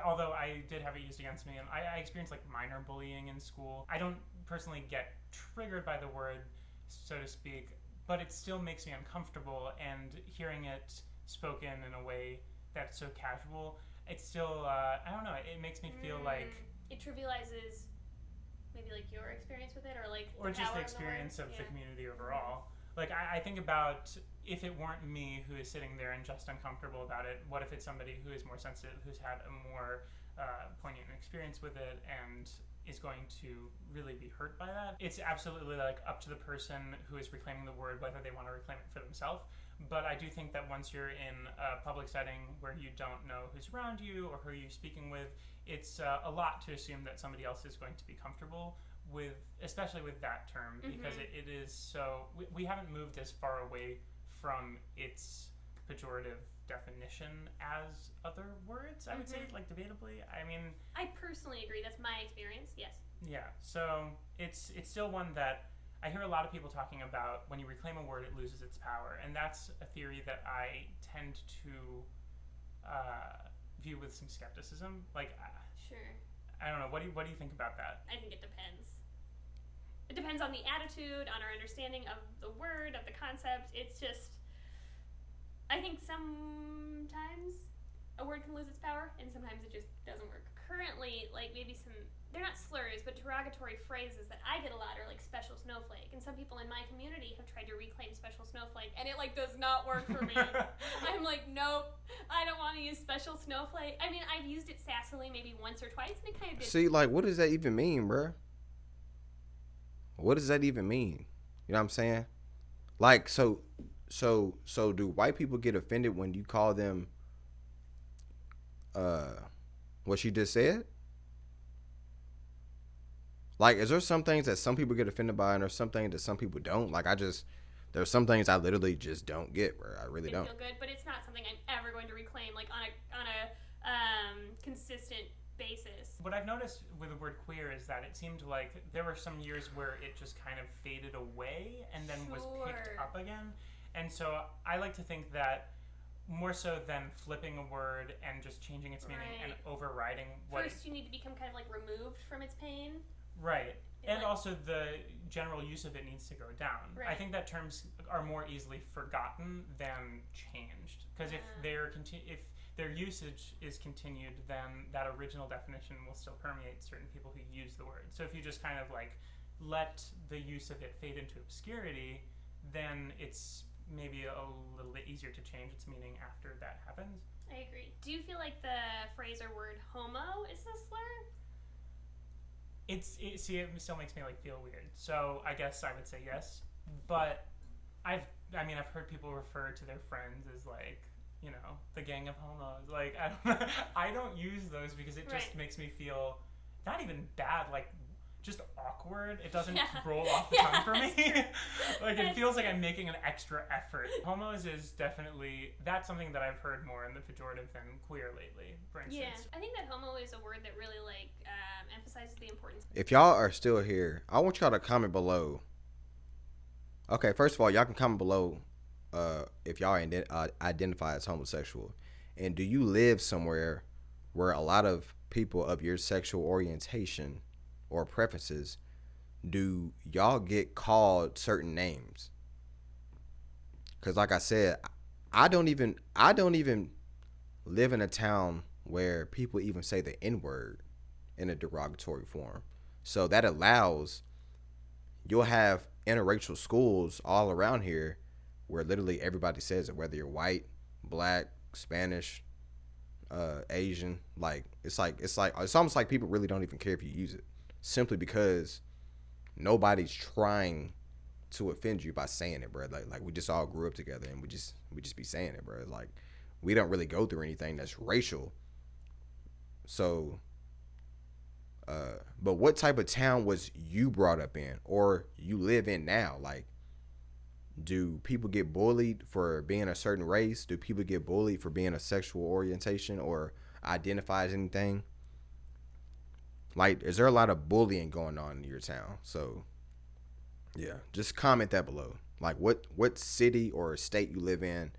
although I did have it used against me, and I experienced like minor bullying in school. I don't personally get triggered by the word, so to speak, but it still makes me uncomfortable, and hearing it spoken in a way that's so casual, it's still, I don't know, it makes me feel like... It trivializes maybe like your experience with it, or like or just the experience of the community overall. Like I think about if it weren't me who is sitting there and just uncomfortable about it, what if it's somebody who is more sensitive, who's had a more poignant experience with it and is going to really be hurt by that? It's absolutely like up to the person who is reclaiming the word whether they want to reclaim it for themselves. But I do think that once you're in a public setting where you don't know who's around you or who you're speaking with, it's a lot to assume that somebody else is going to be comfortable with, especially with that term, because it is so, we haven't moved as far away from its pejorative definition as other words, I would say, like debatably. I mean, I personally agree. That's my experience. Yes. Yeah. So it's still one that I hear a lot of people talking about. When you reclaim a word, it loses its power, and that's a theory that I tend to viewed with some skepticism. Like, Sure. I don't know. What do you think about that? I think it depends. It depends on the attitude, on our understanding of the word, of the concept. It's just, I think sometimes a word can lose its power, and sometimes it just doesn't work. Currently, like maybe they're not slurs, but derogatory phrases that I get a lot are like special snowflake. And some people in my community have tried to reclaim special snowflake, and it like does not work for me. I'm like, nope, I don't want to use special snowflake. I mean, I've used it sassily maybe once or twice, and it kind of did. See, like, what does that even mean, bruh? What does that even mean? You know what I'm saying? Like, so do white people get offended when you call them what she just said? Like, is there some things that some people get offended by, and there's some things that some people don't? Like, there's some things I literally just don't get, bro. I really don't. Feel good, but it's not something I'm ever going to reclaim, like on a consistent basis. What I've noticed with the word queer is that it seemed like there were some years where it just kind of faded away and then was picked up again. And so I like to think that more so than flipping a word and just changing its meaning and overriding what First, you need to become kind of like removed from its pain. Right. And also the general use of it needs to go down. Right. I think that terms are more easily forgotten than changed. Because if their usage is continued, then that original definition will still permeate certain people who use the word. So if you just kind of like let the use of it fade into obscurity, then it's maybe a little bit easier to change its meaning after that happens. I agree. Do you feel like the phrase or word homo is a slur? It still makes me like feel weird. So I guess I would say yes. But I've heard people refer to their friends as like, you know, the gang of homos. Like, I don't use those because it just makes me feel not even bad, like just awkward. It doesn't roll off the tongue for me. Like, it feels like I'm making an extra effort. Homos is definitely, that's something that I've heard more in the pejorative than queer lately, for instance. Yeah, I think that homo is a word that really like emphasizes the importance. If y'all are still here, I want y'all to comment below. Okay, first of all, y'all can comment below if y'all identify as homosexual. And do you live somewhere where a lot of people of your sexual orientation or preferences, do y'all get called certain names? Because like I said, I don't even live in a town where people even say the N-word in a derogatory form. So that allows, you'll have interracial schools all around here where literally everybody says it, whether you're white, black, Spanish, Asian. Like it's almost like people really don't even care if you use it, simply because nobody's trying to offend you by saying it, bro. Like we just all grew up together and we just be saying it, bro. Like we don't really go through anything that's racial. So but what type of town was you brought up in or you live in now? Like, do people get bullied for being a certain race? Do people get bullied for being a sexual orientation or identify as anything? Like, is there a lot of bullying going on in your town? So, yeah, just comment that below. Like, what city or state you live in,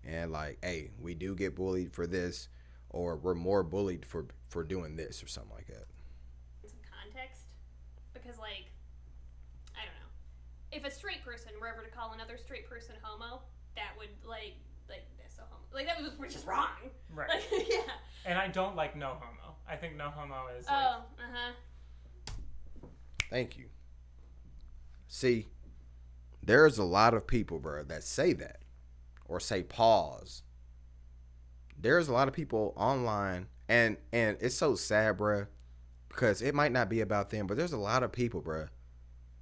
and like, hey, we do get bullied for this, or we're more bullied for doing this or something like that. Some context, because like, I don't know, if a straight person were ever to call another straight person homo, that would like that's so homo. Like that was just wrong. Right. Like, yeah. And I don't like no homo. I think no homo is Thank you. See, there's a lot of people, bro, that say that or say pause. There's a lot of people online, and it's so sad, bro, because it might not be about them, but there's a lot of people, bro,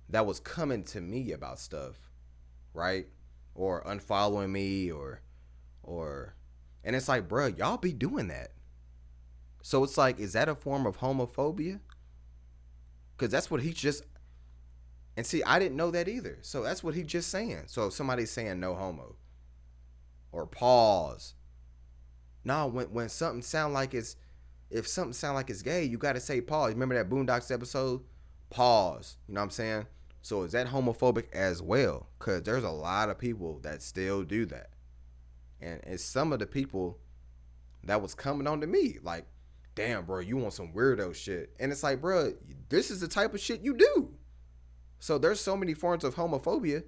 that was coming to me about stuff, right? Or unfollowing me or and it's like, bro, y'all be doing that. So it's like, is that a form of homophobia? Because that's what he's just, and see, I didn't know that either. So that's what he's just saying. So if somebody's saying no homo or pause, no, when something sound like it's, if something sound like it's gay, you got to say pause. Remember that Boondocks episode? Pause. You know what I'm saying? So is that homophobic as well? Because there's a lot of people that still do that. And it's some of the people that was coming on to me. Like, damn, bro, you want some weirdo shit. And it's like, bro, this is the type of shit you do. So there's so many forms of homophobia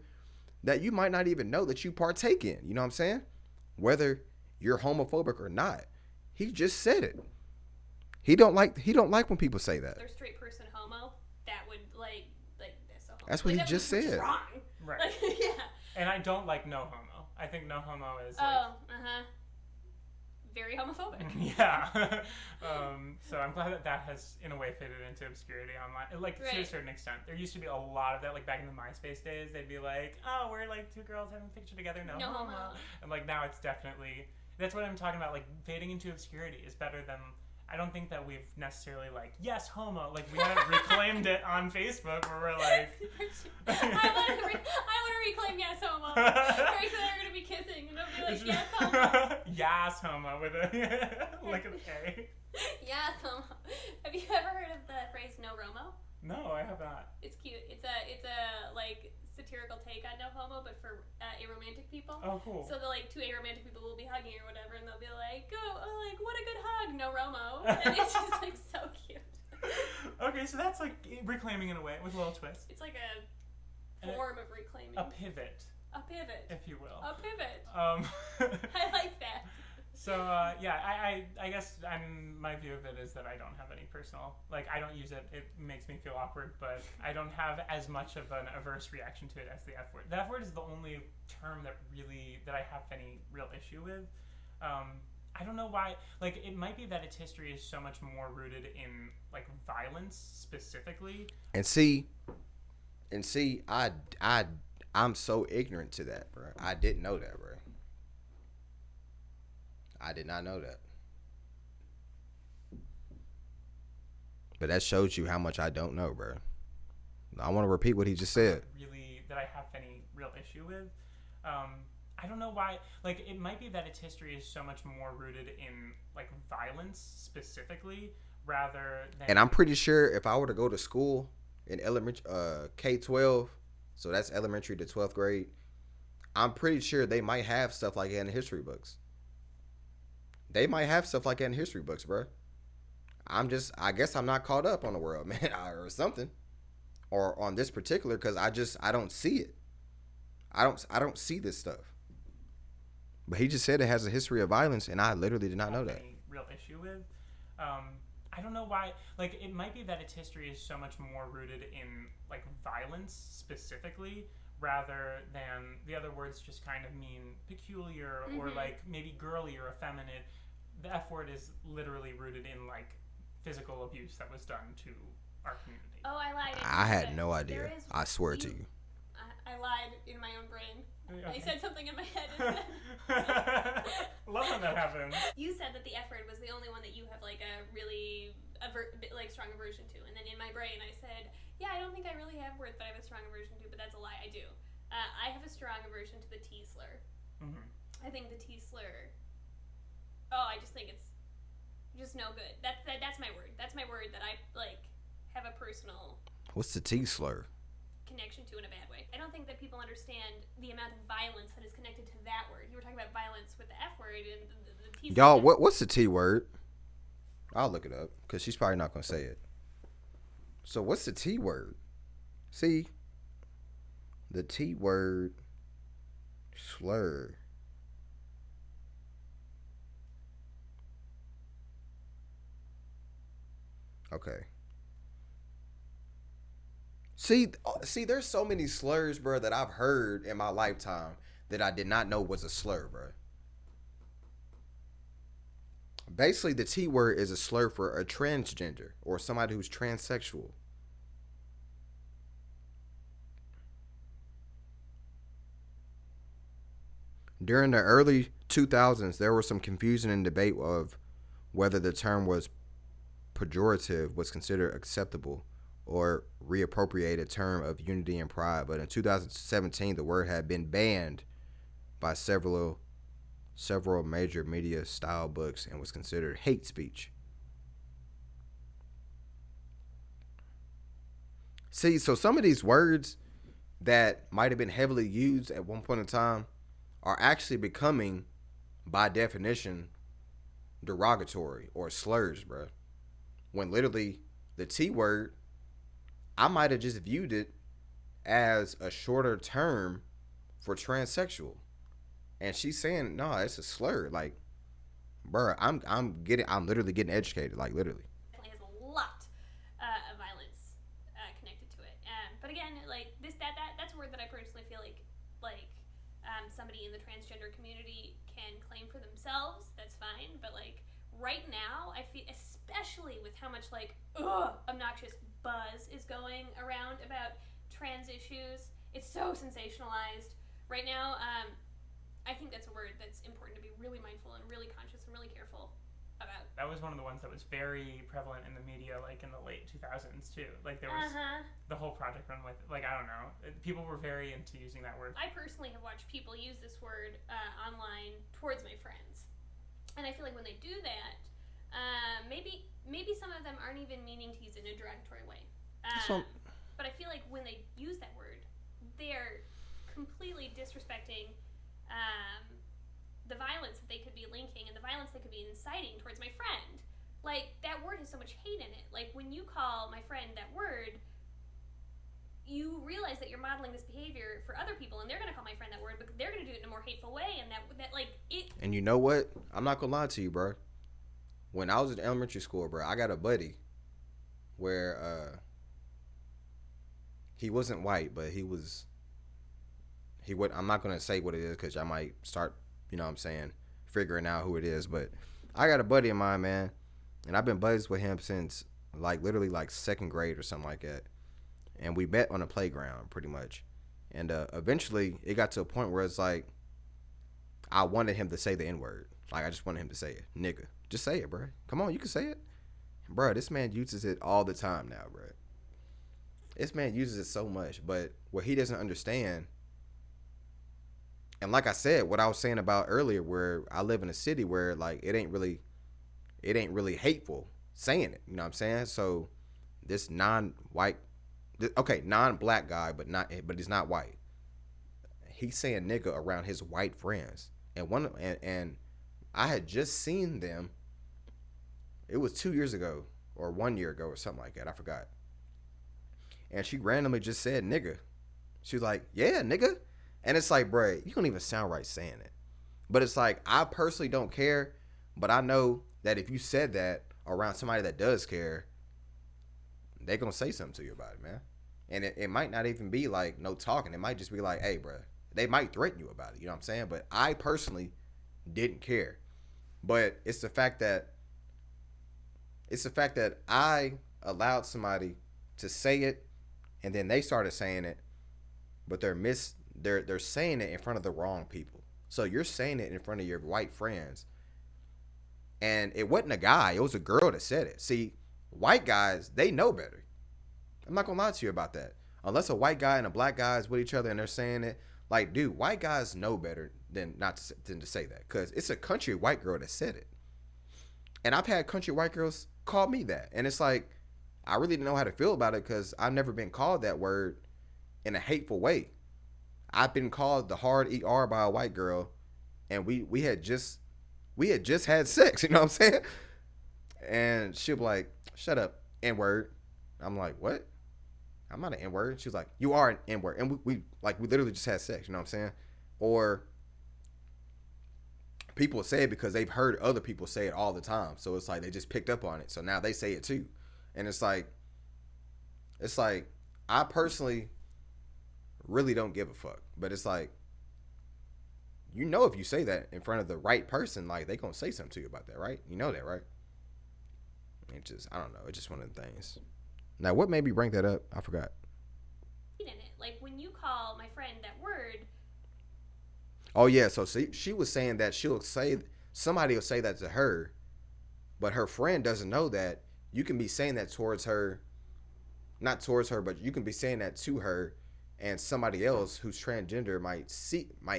that you might not even know that you partake in. You know what I'm saying? Whether you're homophobic or not. He just said it. He don't like when people say that. They're straight person homo. That would That's what he just said. Wrong. Right. Like, yeah. And I don't like no homo. I think no homo is very homophobic. Yeah. So I'm glad that has, in a way, faded into obscurity online. Like, to a certain extent. There used to be a lot of that, like, back in the MySpace days. They'd be like, oh, we're, like, two girls having a picture together, no homo. And, like, now it's definitely... That's what I'm talking about. Like, fading into obscurity is better than... I don't think that we've necessarily, like, yes, homo. Like, we haven't reclaimed it on Facebook where we're like... I want to reclaim yes, homo. Very soon they're going to be kissing and they'll be like, yes, homo. Yes, homo with a... like an A. Yes, homo. Have you ever heard of the phrase no romo? No, I have not. It's cute. It's a like, satirical take on no homo, but for aromantic people. Oh, cool. So the like two aromantic people will be hugging or whatever, and they'll be like, like what a good hug, no romo, and it's just like so cute. Okay, so that's like reclaiming in a way with a little twist. It's like a form of reclaiming. A pivot. A pivot. If you will. A pivot. I like that. So yeah, I guess my view of it is that I don't have any personal, like, I don't use it. It makes me feel awkward, but I don't have as much of an averse reaction to it as the F word. The F word is the only term that I have any real issue with. I don't know why. Like, it might be that its history is so much more rooted in, like, violence specifically. And see, I'm so ignorant to that, bro. I didn't know that, bro. I did not know that. But that shows you how much I don't know, bro. I want to repeat what he just said. Really, that I have any real issue with. I don't know why. Like, it might be that its history is so much more rooted in, like, violence specifically, rather than... And I'm pretty sure if I were to go to school in K-12, so that's elementary to 12th grade, I'm pretty sure they might have stuff like that in the history books. They might have stuff like that in history books, bro. I guess I'm not caught up on the world, man, or something. Or on this particular, because I don't see it. I don't see this stuff. But he just said it has a history of violence, and I literally did not know that. Any real issue with. I don't know why. Like, it might be that its history is so much more rooted in, like, violence specifically, rather than the other words just kind of mean peculiar or, like, maybe girly or effeminate. The F word is literally rooted in, like, physical abuse that was done to our community. Oh, I lied. I had no idea. I swear to you. I lied in my own brain. Okay. I said something in my head. Love when that happens. You said that the F word was the only one that you have like a really strong aversion to, and then in my brain I said, yeah, I don't think I really have words that I have a strong aversion to, but that's a lie. I do. I have a strong aversion to the T slur. I think the T slur. Oh, I just think it's just no good. That's my word. That's my word that I like have a personal. What's the T slur? Connection to in a bad way. I don't think that people understand the amount of violence that is connected to that word. You were talking about violence with the F word and the T. Y'all, what's the T word? I'll look it up because she's probably not gonna say it. So what's the T word? See, the T word slur. Okay. See, there's so many slurs, bro, that I've heard in my lifetime that I did not know was a slur, bro. Basically, the T word is a slur for a transgender or somebody who's transsexual. During the early 2000s, there was some confusion and debate of whether the term was pejorative, was considered acceptable, or reappropriated term of unity and pride. But in 2017, the word had been banned by several major media style books and was considered hate speech. See, so some of these words that might have been heavily used at one point in time are actually becoming, by definition, derogatory or slurs, bro. When literally the T word, I might have just viewed it as a shorter term for transsexual. And she's saying, no, it's a slur. Like, bro, I'm literally getting educated, like literally. Definitely has a lot of violence connected to it. But again, like that's a word that I personally feel like somebody in the transgender community can claim for themselves. That's fine. But like right now, I feel, especially with how much like obnoxious buzz is going around about trans issues, it's so sensationalized right now. I think that's a word that's important to be really mindful and really conscious and really careful about. That was one of the ones that was very prevalent in the media, like in the late 2000s too. Like there was the whole Project Runway. Like I don't know, people were very into using that word. I personally have watched people use this word online towards my friends, and I feel like when they do that, maybe some of them aren't even meaning to use it in a derogatory way. But I feel like when they use that word, they're completely disrespecting the violence that they could be linking and the violence they could be inciting towards my friend. Like, that word has so much hate in it. Like, when you call my friend that word, you realize that you're modeling this behavior for other people, and they're going to call my friend that word, but they're going to do it in a more hateful way, and that like, it... And you know what? I'm not going to lie to you, bro. When I was in elementary school, bro, I got a buddy where he wasn't white, but I'm not going to say what it is because I might start, you know what I'm saying, figuring out who it is. But I got a buddy of mine, man, and I've been buddies with him since like literally like second grade or something like that. And we met on a playground pretty much. And eventually it got to a point where it's like I wanted him to say the N-word. Like I just wanted him to say it. Nigga. Just say it, bro. Come on, you can say it. Bro, this man uses it all the time now, bro. This man uses it so much. But what he doesn't understand, and like I said, what I was saying about earlier, where I live in a city where like it ain't really hateful saying it. You know what I'm saying? So this non-black guy, but he's not white. He's saying nigga around his white friends, and I had just seen them. It was 2 years ago or 1 year ago or something like that. I forgot. And she randomly just said nigga. She was like, yeah, nigga. And it's like, bro, you don't even sound right saying it. But it's like, I personally don't care, but I know that if you said that around somebody that does care, they're going to say something to you about it, man. And it might not even be like no talking. It might just be like, hey, bro, they might threaten you about it. You know what I'm saying? But I personally didn't care. But it's the fact that I allowed somebody to say it, and then they started saying it, but they're saying it in front of the wrong people. So you're saying it in front of your white friends, and it wasn't a guy, it was a girl that said it. See, white guys, they know better. I'm not gonna lie to you about that. Unless a white guy and a black guy is with each other and they're saying it, like, dude, white guys know better than to say that, because it's a country white girl that said it. And I've had country white girls call me that, and it's like, I really didn't know how to feel about it because I've never been called that word in a hateful way. I've been called the hard ER by a white girl, and we had just had sex, you know what I'm saying? And she'll be like, shut up, N-word. I'm like, what? I'm not an N-word. She was like, you are an N-word. And we literally just had sex, you know what I'm saying? Or people say it because they've heard other people say it all the time. So it's like they just picked up on it. So now they say it too. And it's like I personally really don't give a fuck. But it's like, you know, if you say that in front of the right person, like, they gonna say something to you about that, right? You know that, right? It just, I don't know. It's just one of the things. Now, what made me bring that up? I forgot. In it, like when you call my friend that word. Oh yeah, so she was saying that somebody will say that to her, but her friend doesn't know that you can be saying that towards her, not towards her, but you can be saying that to her, and somebody else who's transgender might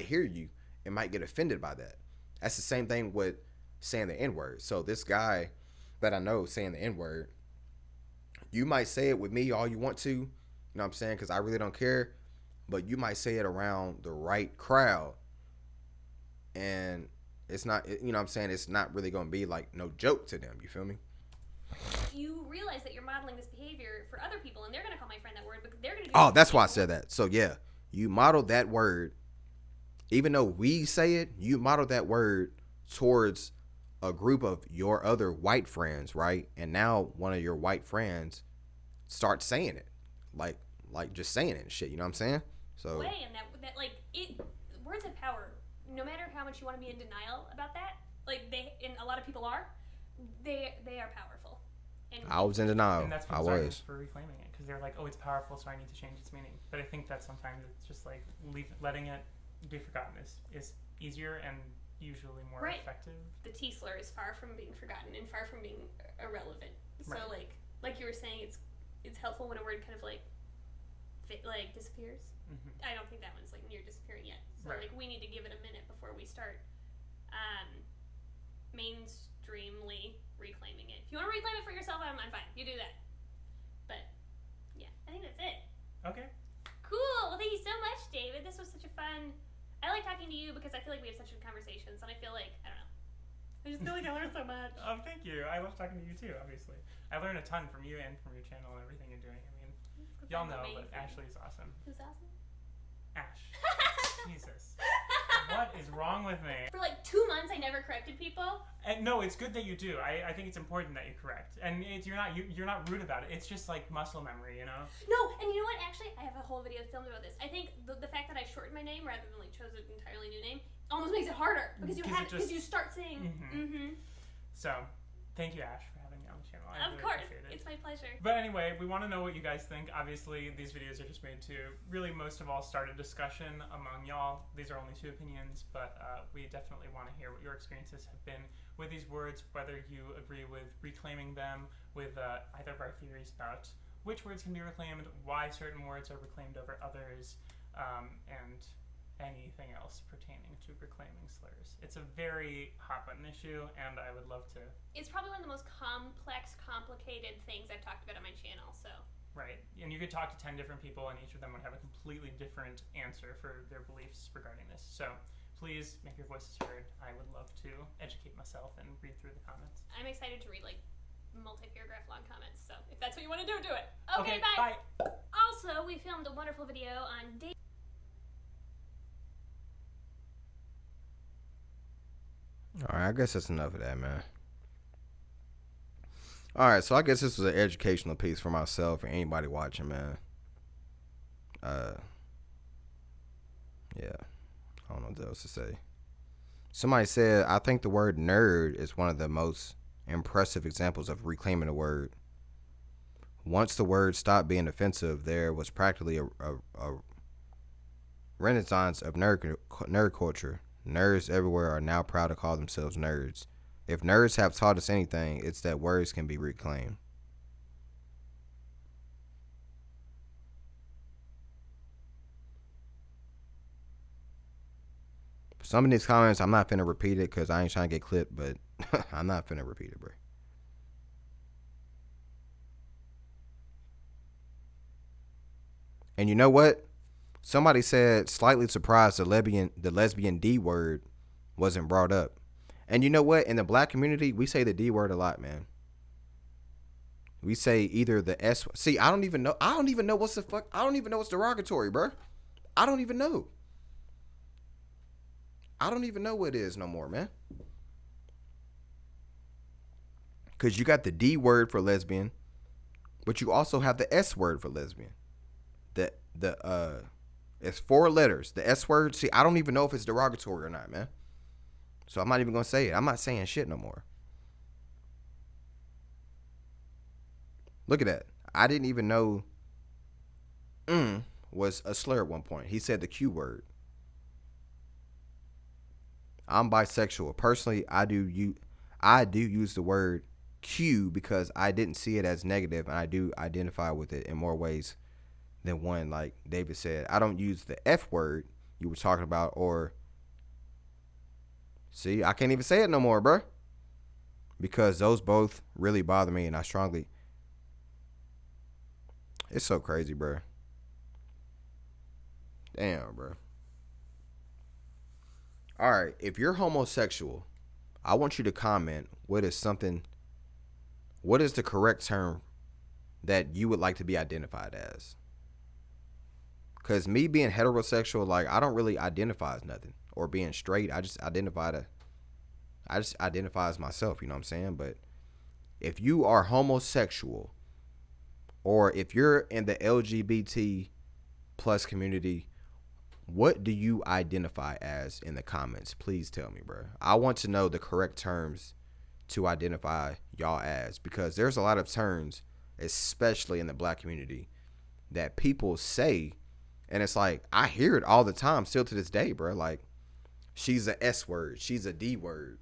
hear you and might get offended by that. That's the same thing with saying the N-word. So this guy that I know saying the N-word, you might say it with me all you want to, you know what I'm saying, because I really don't care, but you might say it around the right crowd, and it's not, you know what I'm saying, it's not really gonna be like no joke to them. You feel me? You realize that you're modeling this behavior for other people, and they're gonna call my friend that word, but they're gonna do Oh, that's why I said that. So yeah, you model that word, even though we say it, you model that word towards a group of your other white friends, right? And now one of your white friends starts saying it, like just saying it and shit. You know what I'm saying? So way, and that like it. Words have power. No matter how much you want to be in denial about that, like and a lot of people are, they are powerful. And I was in denial. And that's I what's was. for reclaiming it, because they're like, oh, it's powerful, so I need to change its meaning. But I think that sometimes it's just like letting it be forgotten is easier and usually more effective. The T slur is far from being forgotten and far from being irrelevant. So like you were saying, it's helpful when a word kind of like disappears. Mm-hmm. I don't think that one's like near disappearing yet. So like we need to give it a minute before we start mainstreamly reclaiming it. If you want to reclaim it for yourself, I'm fine. You do that. But yeah, I think that's it. Okay. Cool. Well, thank you so much, David. This was such a fun. I like talking to you because I feel like we have such good conversations, and I feel like I don't know. I just feel like I learned so much. Oh, thank you. I love talking to you too. Obviously, I learned a ton from you and from your channel and everything you're doing. I mean, y'all know, but Ashley's awesome. Who's awesome? Ash. Jesus. What is wrong with me? For like 2 months, I never corrected people. And no, it's good that you do. I think it's important that you correct, and you're not rude about it. It's just like muscle memory, you know. No, and you know what? Actually, I have a whole video filmed about this. I think the fact that I shortened my name rather than like chose an entirely new name almost makes it harder because you start saying. So, thank you, Ash, for having me on the channel. I of course, it's my pleasure. But anyway, we want to know what you guys think. Obviously, these videos are just made to really, most of all, start a discussion among y'all. These are only 2 opinions, but we definitely want to hear what your experiences have been with these words, whether you agree with reclaiming them, with either of our theories about which words can be reclaimed, why certain words are reclaimed over others, and anything else pertaining to reclaiming slurs. It's a very hot button issue, and I would love to. It's probably one of the most complex, complicated things I've talked about on my channel. So. Right, and you could talk to 10 different people, and each of them would have a completely different answer for their beliefs regarding this. So please make your voices heard. I would love to educate myself and read through the comments. I'm excited to read like multi-paragraph long comments. So if that's what you want to do, do it. Okay, bye. Also, we filmed a wonderful video on dating. Alright, I guess that's enough of that, man. Alright, so I guess this was an educational piece for myself and anybody watching, man. Yeah. I don't know what else to say. Somebody said, I think the word nerd is one of the most impressive examples of reclaiming a word. Once the word stopped being offensive, there was practically a renaissance of nerd culture. Nerds everywhere are now proud to call themselves nerds. If nerds have taught us anything, it's that words can be reclaimed. Some of these comments, I'm not finna repeat it because I ain't trying to get clipped, but I'm not finna repeat it, bro. And you know what? Somebody said, slightly surprised the lesbian D word wasn't brought up. And you know what? In the black community, we say the D word a lot, man. We say either the S. See, I don't even know what's the fuck. I don't even know what's derogatory, bro. I don't even know. I don't even know what it is no more, man. Because you got the D word for lesbian, but you also have the S word for lesbian. It's 4 letters. The S word, see, I don't even know if it's derogatory or not, man. So I'm not even going to say it. I'm not saying shit no more. Look at that. I didn't even know was a slur at one point. He said the Q word. I'm bisexual. Personally, I do use the word Q because I didn't see it as negative, and I do identify with it in more ways than one. Like David said, I don't use the F word you were talking about, or see, I can't even say it no more, bro, because those both really bother me, and I strongly. It's so crazy, bro. Damn, bro. All right, if you're homosexual, I want you to comment what is the correct term that you would like to be identified as. Cause me being heterosexual, like I don't really identify as nothing. Or being straight, I just identify as myself, you know what I'm saying? But if you are homosexual, or if you're in the LGBT plus community, what do you identify as in the comments? Please tell me, bro. I want to know the correct terms to identify y'all as, because there's a lot of terms, especially in the black community, that people say, and it's like I hear it all the time still to this day, bro. Like, she's a S word, she's a D word,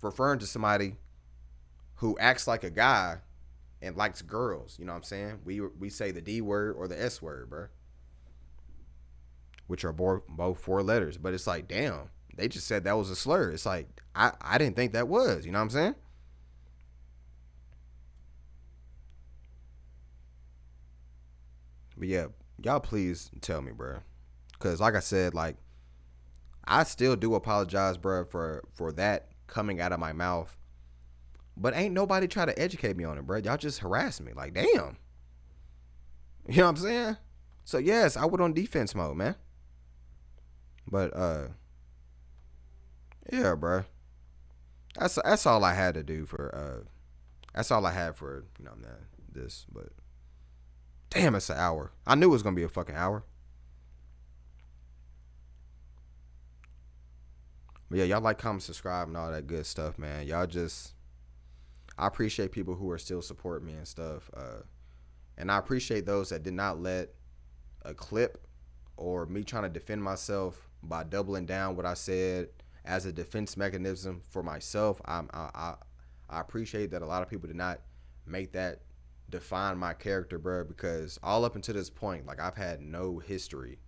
referring to somebody who acts like a guy and likes girls. You know what I'm saying? We say the D word or the S word, bro, which are both 4 letters. But it's like, damn, they just said that was a slur. It's like, I didn't think that was. You know what I'm saying? But yeah, y'all please tell me, bro. Because like I said, like, I still do apologize, bro, for that coming out of my mouth. But ain't nobody try to educate me on it, bro. Y'all just harass me. Like, damn. You know what I'm saying? So yes, I went on defense mode, man. But yeah, bro. That's all I had to do for that's all I had for, you know, man, this. But damn, it's an hour. I knew it was gonna be a fucking hour. But yeah, y'all like, comment, subscribe, and all that good stuff, man. Y'all just, I appreciate people who are still supporting me and stuff. And I appreciate those that did not let a clip or me trying to defend myself by doubling down what I said as a defense mechanism for myself. I appreciate that a lot of people did not make that define my character, bro, because all up until this point, like, I've had no history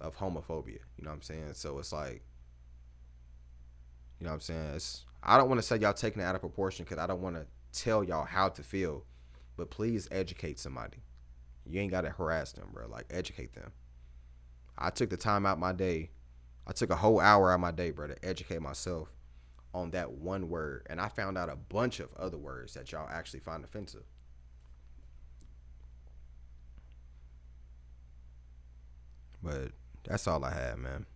of homophobia. You know what I'm saying? So it's like, you know what I'm saying? I don't want to say y'all taking it out of proportion, because I don't want to tell y'all how to feel, but please educate somebody. You ain't got to harass them, bro. Like, educate them. I took the time out my day. I took a whole hour out of my day, bro, to educate myself on that one word. And I found out a bunch of other words that y'all actually find offensive. But that's all I had, man.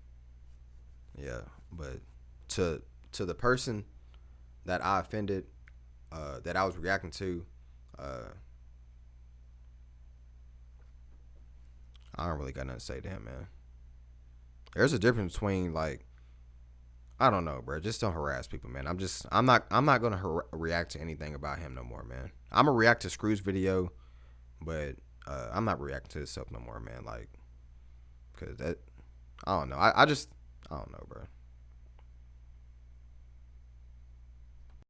Yeah, but to the person that I offended, that I was reacting to, I don't really got nothing to say to him, man. There's a difference between, like, I don't know, bro. Just don't harass people, man. I'm not gonna react to anything about him no more, man. I'm gonna react to Screw's video, but I'm not reacting to himself no more, man. Like, cause that, I don't know. I don't know, bro.